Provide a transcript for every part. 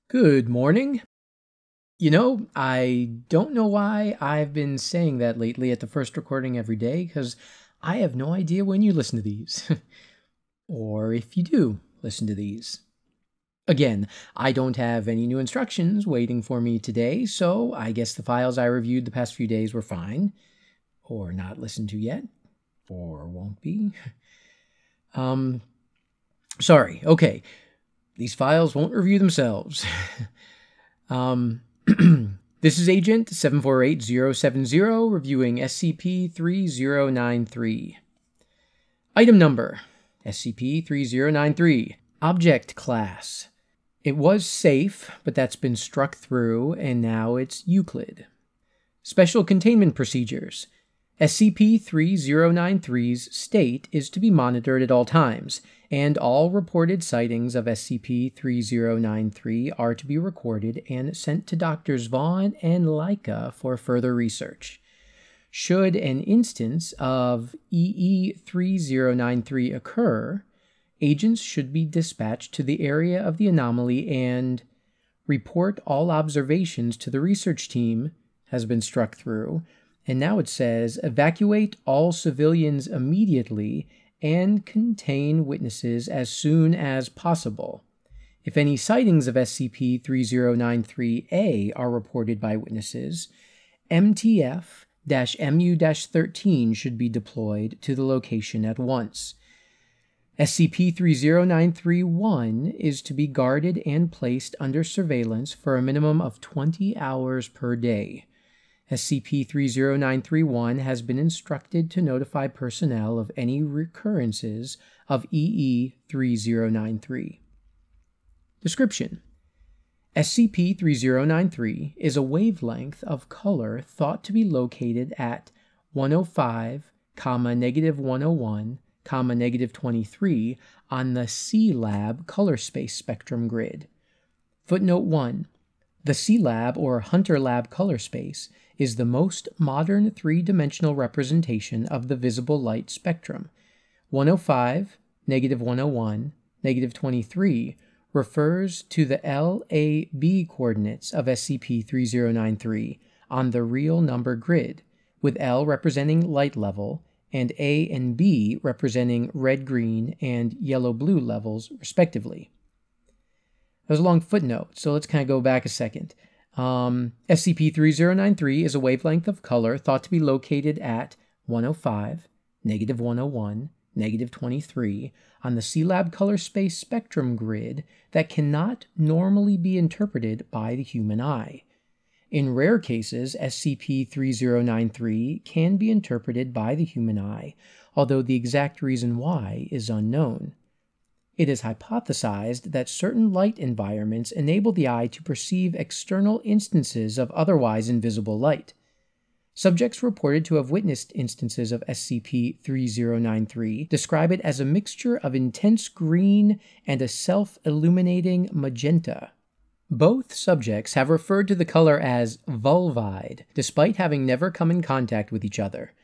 Good morning. I don't know why I've been saying that lately at the first recording every day, because I have no idea when you listen to these. Or if you do listen to these. Again, I don't have any new instructions waiting for me today, so I guess the files I reviewed the past few days were fine. Or not listened to yet. Or won't be. Sorry, okay. These files won't review themselves. This is Agent 748070 reviewing SCP-3093. Item number, SCP-3093. Object class. It was safe, but that's been struck through, and now it's Euclid. Special containment procedures. SCP-3093's state is to be monitored at all times, and all reported sightings of SCP-3093 are to be recorded and sent to Drs. Vaughn and Laika for further research. Should an instance of EE-3093 occur, agents should be dispatched to the area of the anomaly and report all observations to the research team has been struck through. And now it says, evacuate all civilians immediately and contain witnesses as soon as possible. If any sightings of SCP-3093-A are reported by witnesses, MTF-MU-13 should be deployed to the location at once. SCP-3093-1 is to be guarded and placed under surveillance for a minimum of 20 hours per day. SCP-3093-1 has been instructed to notify personnel of any recurrences of EE-3093. Description: SCP-3093 is a wavelength of color thought to be located at 105, -101, -23 on the C-Lab color space spectrum grid. Footnote 1. The C-Lab or Hunter Lab color space is the most modern three-dimensional representation of the visible light spectrum. 105, -101, -23 refers to the LAB coordinates of SCP-3093 on the real number grid, with L representing light level and A and B representing red-green and yellow-blue levels, respectively. That was a long footnote, so let's kind of go back a second. SCP-3093 is a wavelength of color thought to be located at 105, -101, -23 on the C-Lab color space spectrum grid that cannot normally be interpreted by the human eye. In rare cases, SCP-3093 can be interpreted by the human eye, although the exact reason why is unknown. It is hypothesized that certain light environments enable the eye to perceive external instances of otherwise invisible light. Subjects reported to have witnessed instances of SCP-3093 describe it as a mixture of intense green and a self-illuminating magenta. Both subjects have referred to the color as vulvide, despite having never come in contact with each other.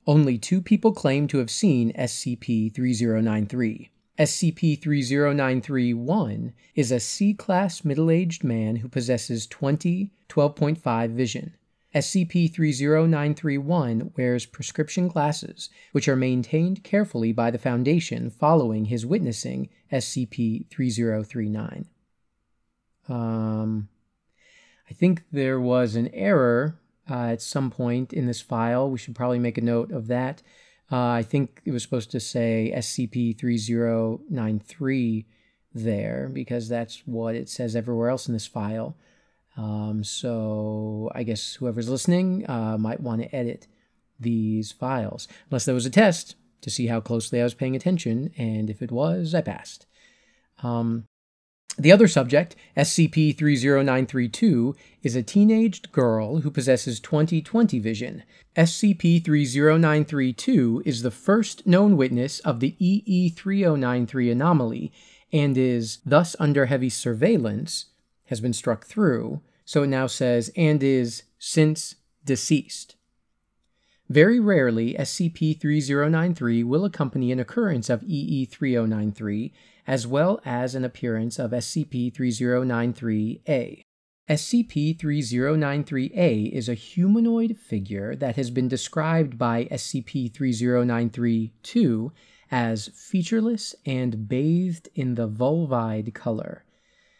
Only 2 people claim to have seen SCP-3093. SCP-3093-1 is a C-Class middle-aged man who possesses 12.5 vision. SCP-3093-1 wears prescription glasses, which are maintained carefully by the Foundation following his witnessing SCP-3039. I think there was an error at some point in this file. We should probably make a note of that. I think it was supposed to say SCP-3093 there, because that's what it says everywhere else in this file. So I guess whoever's listening might want to edit these files. Unless there was a test to see how closely I was paying attention, and if it was, I passed. The other subject, SCP-30932, is a teenaged girl who possesses 20/20 vision. SCP-30932 is the first known witness of the EE-3093 anomaly and is thus under heavy surveillance, has been struck through, so it now says, and is since deceased. Very rarely, SCP-3093 will accompany an occurrence of EE-3093, as well as an appearance of SCP-3093-A. SCP-3093-A is a humanoid figure that has been described by SCP-3093-2 as featureless and bathed in the vulvide color.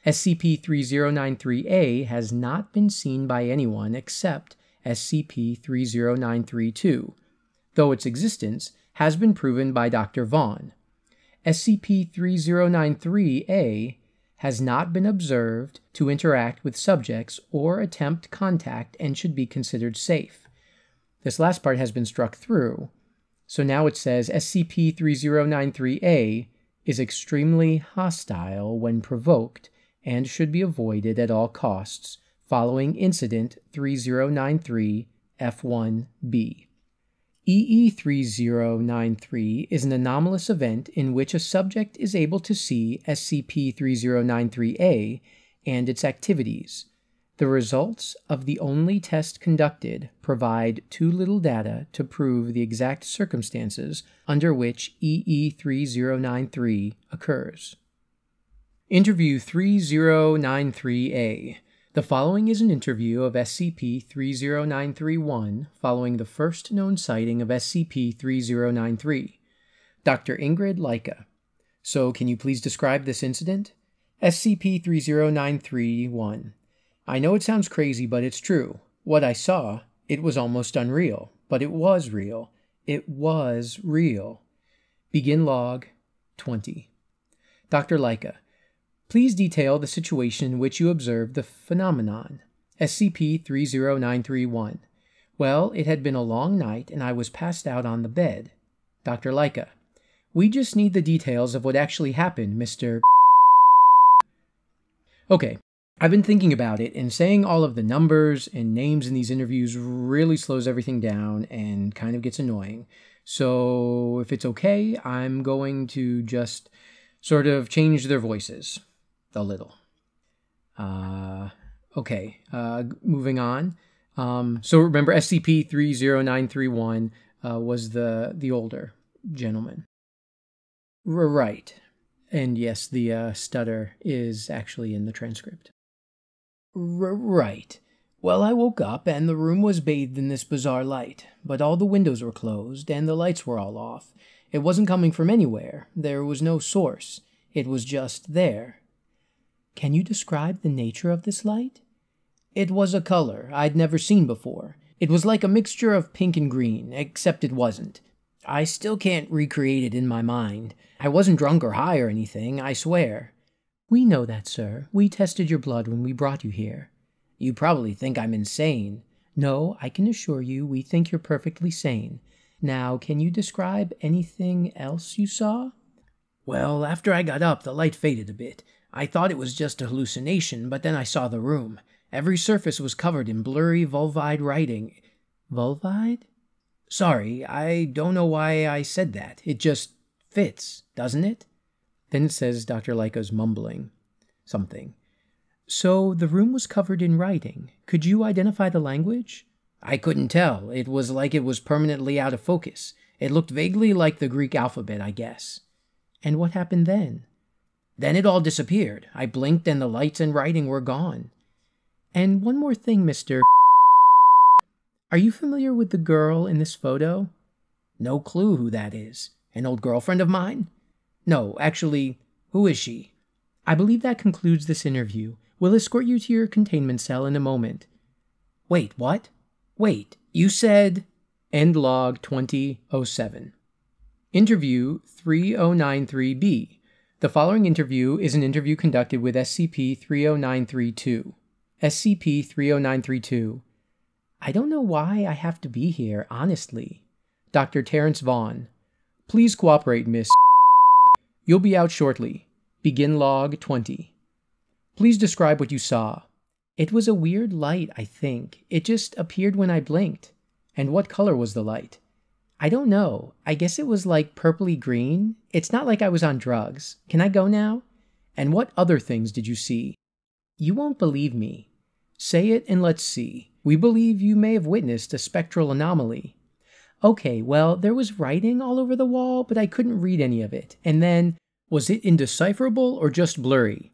SCP-3093-A has not been seen by anyone except SCP-3093-2, though its existence has been proven by Dr. Vaughn. SCP-3093-A has not been observed to interact with subjects or attempt contact and should be considered safe. This last part has been struck through, so now it says SCP-3093-A is extremely hostile when provoked and should be avoided at all costs following Incident 3093 F1B. EE-3093 is an anomalous event in which a subject is able to see SCP-3093-A and its activities. The results of the only test conducted provide too little data to prove the exact circumstances under which EE-3093 occurs. Interview 3093-A. The following is an interview of SCP-3093-1 following the first known sighting of SCP-3093. Dr. Ingrid Leica. So, can you please describe this incident? SCP-3093-1. I know it sounds crazy, but it's true. What I saw, it was almost unreal, but it was real. It was real. Begin log 20. Dr. Leica. Please detail the situation in which you observed the phenomenon. SCP-3093-1. Well, it had been a long night and I was passed out on the bed. Dr. Leica. We just need the details of what actually happened, Mr. Okay, I've been thinking about it, and saying all of the numbers and names in these interviews really slows everything down and kind of gets annoying. So, if it's okay, I'm going to just sort of change their voices a little. Okay, moving on. So remember, SCP-3093-1 was the older gentleman. Right. And yes, the stutter is actually in the transcript. Right. Well, I woke up and the room was bathed in this bizarre light, but all the windows were closed and the lights were all off. It wasn't coming from anywhere. There was no source. It was just there. Can you describe the nature of this light? It was a color I'd never seen before. It was like a mixture of pink and green, except it wasn't. I still can't recreate it in my mind. I wasn't drunk or high or anything, I swear. We know that, sir. We tested your blood when we brought you here. You probably think I'm insane. No, I can assure you we think you're perfectly sane. Now, can you describe anything else you saw? Well, after I got up, the light faded a bit. I thought it was just a hallucination, but then I saw the room. Every surface was covered in blurry vulvide writing. Vulvide? Sorry, I don't know why I said that. It just fits, doesn't it? Then it says Dr. Leica's mumbling something. So the room was covered in writing. Could you identify the language? I couldn't tell. It was like it was permanently out of focus. It looked vaguely like the Greek alphabet, I guess. And what happened then? Then it all disappeared. I blinked and the lights and writing were gone. And one more thing, Mr. Are you familiar with the girl in this photo? No clue who that is. An old girlfriend of mine? No, actually, who is she? I believe that concludes this interview. We'll escort you to your containment cell in a moment. Wait, what? Wait, you said... End log 2007. Interview 3093-B. The following interview is an interview conducted with SCP-3093-2. SCP-3093-2. I don't know why I have to be here, honestly. Dr. Terrence Vaughn. Please cooperate, Miss. You'll be out shortly. Begin log 20. Please describe what you saw. It was a weird light, I think. It just appeared when I blinked. And what color was the light? I don't know. I guess it was like purpley green. It's not like I was on drugs. Can I go now? And what other things did you see? You won't believe me. Say it and let's see. We believe you may have witnessed a spectral anomaly. Okay, well, there was writing all over the wall, but I couldn't read any of it. And then, Was it indecipherable or just blurry?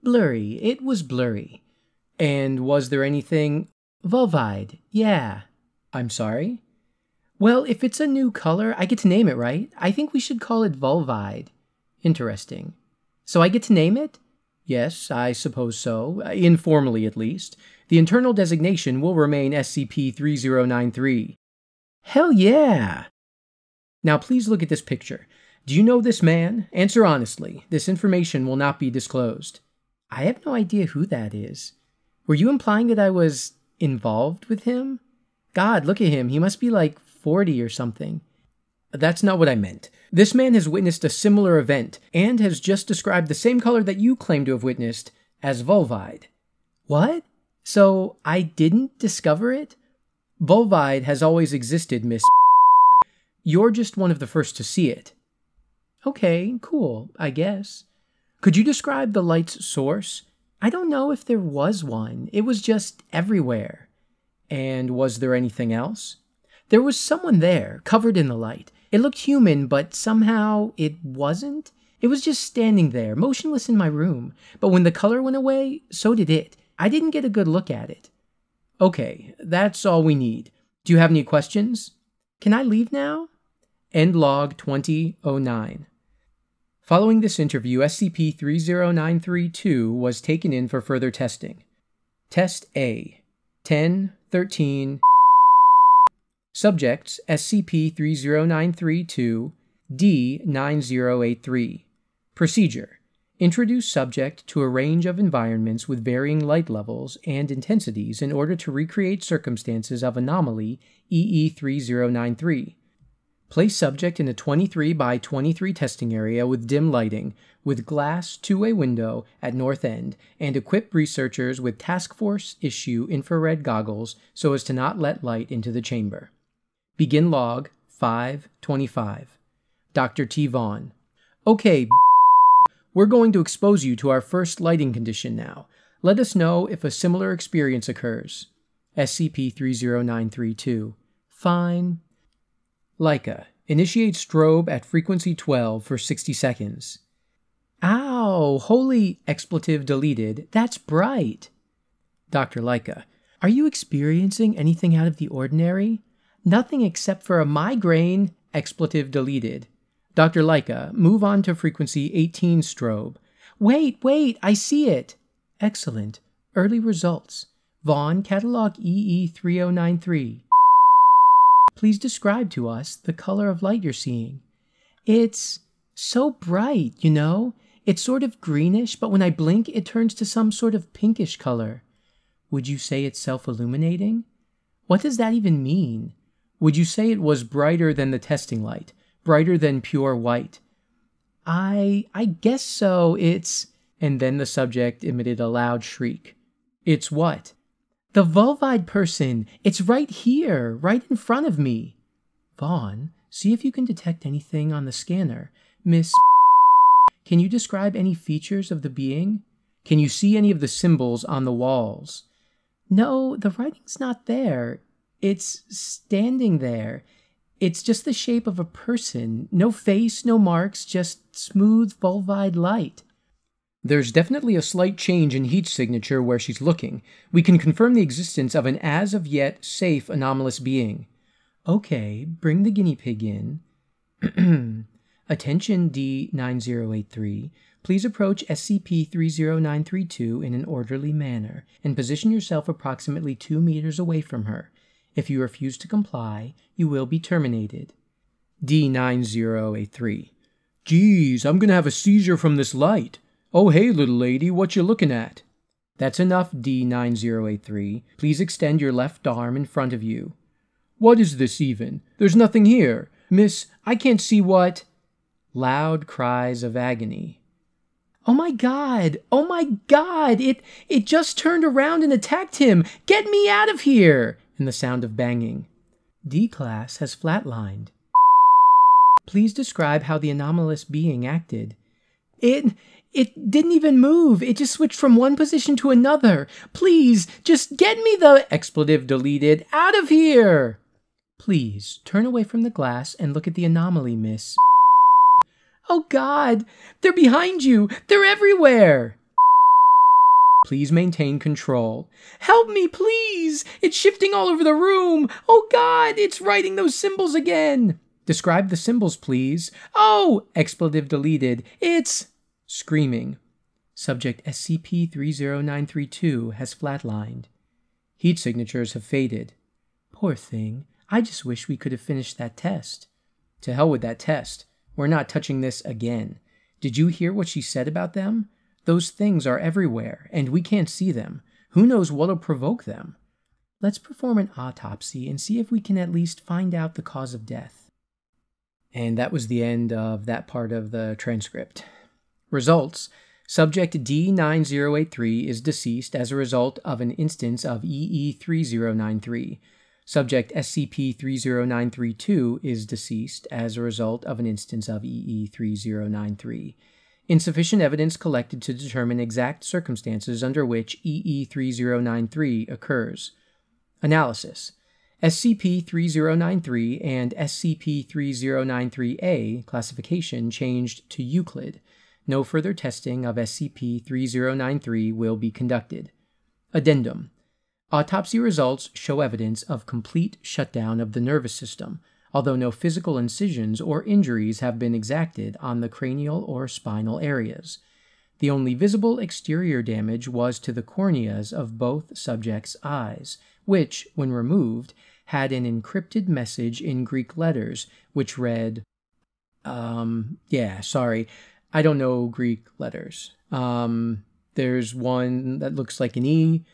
Blurry. It was blurry. And was there anything... Vulvide. Yeah. I'm sorry? Well, if it's a new color, I get to name it, right? I think we should call it vulvide. Interesting. So I get to name it? Yes, I suppose so. Informally, at least. The internal designation will remain SCP-3093. Hell yeah! Now please look at this picture. Do you know this man? Answer honestly. This information will not be disclosed. I have no idea who that is. Were you implying that I was involved with him? God, look at him. He must be like 40 or something. That's not what I meant. This man has witnessed a similar event and has just described the same color that you claim to have witnessed as vulvide. What? So I didn't discover it? Vulvide has always existed, Miss. You're just one of the first to see it. Okay, cool, I guess. Could you describe the light's source? I don't know if there was one. It was just everywhere. And was there anything else? There was someone there, covered in the light. It looked human, but somehow it wasn't. It was just standing there, motionless in my room. But when the color went away, so did it. I didn't get a good look at it. Okay, that's all we need. Do you have any questions? Can I leave now? End log 2009. Following this interview, SCP-30932 was taken in for further testing. Test A. 10-13. Subjects SCP-30932 D9083. Procedure. Introduce subject to a range of environments with varying light levels and intensities in order to recreate circumstances of anomaly EE3093. Place subject in a 23 by 23 testing area with dim lighting, with glass two-way window at north end, and equip researchers with Task Force issue infrared goggles so as to not let light into the chamber. Begin log 525. Dr. T. Vaughn. Okay, we're going to expose you to our first lighting condition now. Let us know if a similar experience occurs. SCP-30932. Fine. Leica. Initiate strobe at frequency 12 for 60 seconds. Ow! Holy expletive deleted. That's bright. Dr. Leica. Are you experiencing anything out of the ordinary? Nothing except for a migraine. Expletive deleted. Dr. Leica, move on to frequency 18 strobe. Wait, I see it. Excellent. Early results. Vaughn, catalog EE3093. Please describe to us the color of light you're seeing. It's so bright, you know? It's sort of greenish, but when I blink, it turns to some sort of pinkish color. Would you say it's self-illuminating? What does that even mean? Would you say it was brighter than the testing light? Brighter than pure white? I guess so. It's... And then the subject emitted a loud shriek. It's what? The vulvide person. It's right here, right in front of me. Vaughn, see if you can detect anything on the scanner. Miss, can you describe any features of the being? Can you see any of the symbols on the walls? No, the writing's not there. It's standing there. It's just the shape of a person. No face, no marks, just smooth vulvide light. There's definitely a slight change in heat signature where she's looking. We can confirm the existence of an as-of-yet safe anomalous being. Okay, bring the guinea pig in. Attention D9083. Please approach SCP-30932 in an orderly manner and position yourself approximately 2 meters away from her. If you refuse to comply, you will be terminated. D9083. Geez, I'm gonna have a seizure from this light. Oh hey, little lady, what you looking at? That's enough, D9083. Please extend your left arm in front of you. What is this even? There's nothing here. Miss, I can't see what... Loud cries of agony. Oh my god! Oh my god! It just turned around and attacked him! Get me out of here! And the sound of banging. D-Class has flatlined. Please describe how the anomalous being acted. It didn't even move. It just switched from one position to another. Please, just get me the... Expletive deleted. Out of here! Please, turn away from the glass and look at the anomaly, miss. Oh God, they're behind you! They're everywhere! Please maintain control. Help me, please! It's shifting all over the room! Oh God, it's writing those symbols again! Describe the symbols, please. Oh! Expletive deleted. It's... Screaming. Subject SCP-30932 has flatlined. Heat signatures have faded. Poor thing. I just wish we could have finished that test. To hell with that test. We're not touching this again. Did you hear what she said about them? Those things are everywhere, and we can't see them. Who knows what'll provoke them? Let's perform an autopsy and see if we can at least find out the cause of death. And that was the end of that part of the transcript. Results. Subject D9083 is deceased as a result of an instance of EE3093. Subject SCP-30932 is deceased as a result of an instance of EE3093. Insufficient evidence collected to determine exact circumstances under which EE3093 occurs. Analysis. SCP-3093 and SCP-3093-A classification changed to Euclid. No further testing of SCP-3093 will be conducted. Addendum. Autopsy results show evidence of complete shutdown of the nervous system, although no physical incisions or injuries have been exacted on the cranial or spinal areas. The only visible exterior damage was to the corneas of both subjects' eyes, which, when removed, had an encrypted message in Greek letters, which read, I don't know Greek letters. There's one that looks like an E,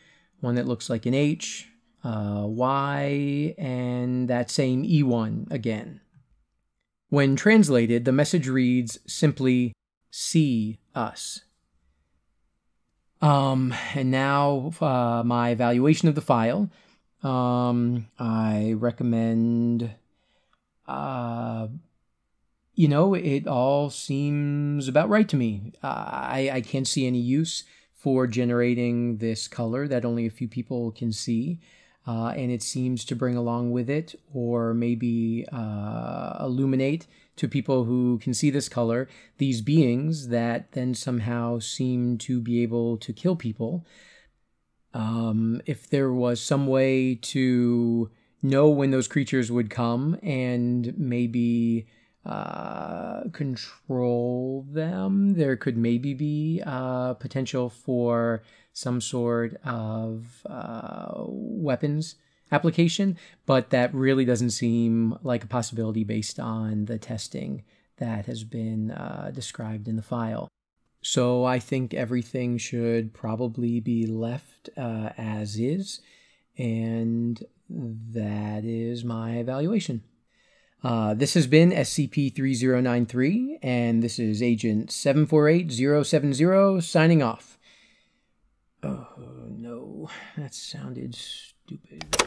one that looks like an H, Y, and that same E1 again. When translated, the message reads simply, "See us." And now my evaluation of the file. I recommend, it all seems about right to me. I can't see any use for generating this color that only a few people can see. And it seems to bring along with it, or maybe illuminate to people who can see this color, these beings that then somehow seem to be able to kill people. If there was some way to know when those creatures would come and maybe control them, there could maybe be potential for some sort of weapons application, but that really doesn't seem like a possibility based on the testing that has been described in the file. So I think everything should probably be left as is, and that is my evaluation. This has been SCP-3093, and this is Agent 748070 signing off. Oh, no, that sounded stupid.